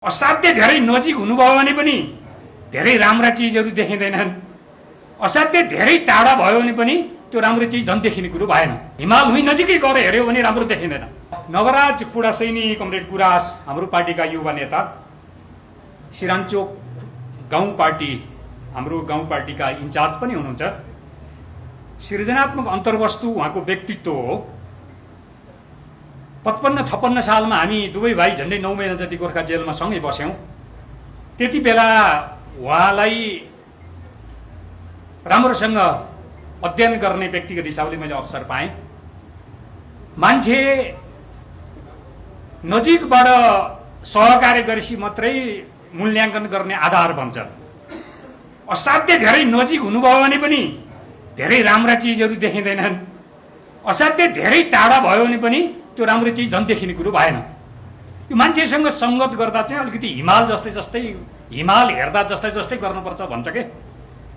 असाध्य धेरै नजिक हुनुभयो भने पनि धेरै राम्रा चिजहरू देखिँदैनन्। असाध्य धेरै टाढा भयो भने पनि त्यो राम्रो चिज झन् देखिने कुरो भएन। हिमाल हुँ नजिकै गएर हेर्यो भने राम्रो देखिँदैन। नवराज पुडासैनी कमरेड गुराँस हाम्रो पार्टीका युवा नेता, सिरानचोक गाउँ पार्टी हाम्रो गाउँ पार्टीका इन्चार्ज पनि हुनुहुन्छ। सृजनात्मक अन्तर्वस्तु उहाँको व्यक्तित्व हो। 55-56 सालमा हामी दुवै भाइ झन्डै 9 महिना जति गोर्खा जेलमा सँगै बस्यौं। त्यति बेला उहाँलाई राम्रोसँग अध्ययन गर्ने व्यक्तिगत हिसाबले मैले अवसर पाएँ। मान्छे नजिकबाट सहकार्य गरेपछि मात्रै मूल्याङ्कन गर्ने आधार बन्छ। असाध्य धेरै नजिक हुनुभयो भने पनि धेरै राम्रा चिजहरू देखिँदैनन्। असाध्य धेरै टाढा भयो भने पनि त्यो राम्रो चिज झन् देखिने कुरो भएन। यो मान्छेसँग संगत गर्दा चाहिँ अलिकति हिमाल हिमाल हेर्दा जस्तै गर्नुपर्छ भन्छ के।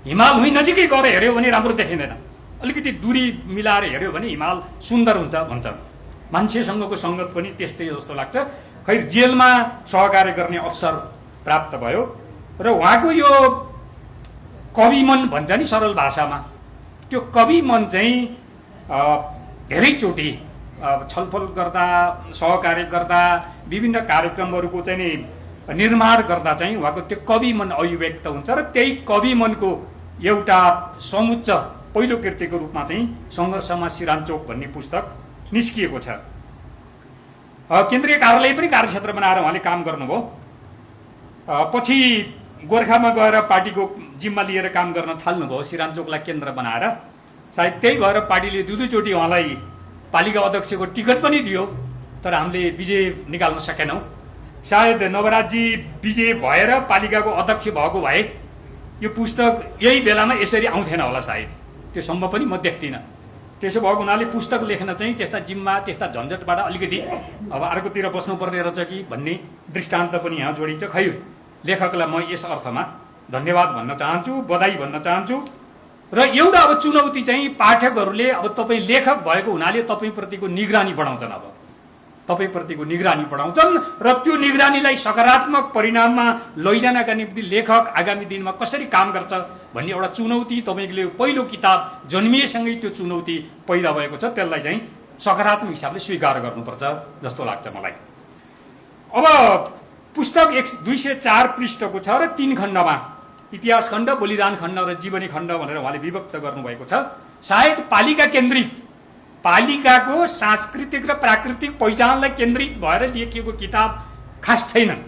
हिमाल हुँ नजिकै गएर हेर्यो भने राम्रो देखिँदैन। अलिकति दूरी मिलाएर हेर्यो भने हिमाल सुन्दर हुन्छ भन्छ। मान्छेसँगको संगत पनि त्यस्तै जस्तो लाग्छ। खै जेलमा सहकार्य गर्ने अवसर प्राप्त भयो र उहाँको यो कवि मन भन्छ नि सरल भाषामा, त्यो कवि मन चाहिँ धेरैचोटि छलफल गर्दा, सहकार्य गर्दा, विभिन्न कार्यक्रमहरूको चाहिँ नि निर्माण गर्दा चाहिँ उहाँको त्यो कवि मन अभिव्यक्त हुन्छ र त्यही कवि मनको एउटा समुच्च पहिलो कृतिको रूपमा चाहिँ सङ्घर्षमा सिरानचोक भन्ने पुस्तक निस्किएको छ। केन्द्रीय कार्यालय पनि कार्यक्षेत्र बनाएर उहाँले काम गर्नुभयो। पछि गोर्खामा गएर पार्टीको जिम्मा लिएर काम गर्न थाल्नुभयो, सिरानचोकलाई केन्द्र बनाएर। सायद त्यही भएर पार्टीले दुईचोटि उहाँलाई पालिका अध्यक्षको टिकट पनि दियो, तर हामीले विजय निकाल्न सकेनौँ। सायद नवराजी विजय भएर पालिकाको अध्यक्ष भएको भए यो पुस्तक यही बेलामा यसरी आउँथेन होला सायद। त्यो सम्भव पनि म देख्दिनँ। त्यसो भएको हुनाले पुस्तक लेख्न चाहिँ त्यस्ता जिम्मा, त्यस्ता झन्झटबाट अलिकति अब अर्कोतिर बस्नुपर्ने रहेछ कि भन्ने दृष्टान्त पनि यहाँ जोडिन्छ। खै लेखकलाई म यस अर्थमा धन्यवाद भन्न चाहन्छु, बधाई भन्न चाहन्छु। र एउटा अब चुनौती चाहिँ पाठकहरूले अब तपाईँ लेखक भएको हुनाले तपाईँप्रतिको निगरानी बढाउँछन्। अब तपाईँप्रतिको निगरानी बढाउँछन् र त्यो निगरानीलाई सकारात्मक परिणाममा लैजानका निम्ति लेखक आगामी दिनमा कसरी काम गर्छ भन्ने एउटा चुनौती तपाईँले पहिलो किताब जन्मिएसँगै त्यो चुनौती पैदा भएको छ। त्यसलाई चाहिँ सकारात्मक हिसाबले स्वीकार गर्नुपर्छ जस्तो लाग्छ मलाई। अब पुस्तक 204 पृष्ठको छ र 3 खण्डमा इतिहास खण्ड, बलिदान खण्ड र जीवनी खण्ड भनेर उहाँले विभक्त गर्नुभएको छ। सायद पालिका केन्द्रित, पालिकाको सांस्कृतिक र प्राकृतिक पहिचानलाई केन्द्रित भएर लेखिएको किताब खास छैनन्।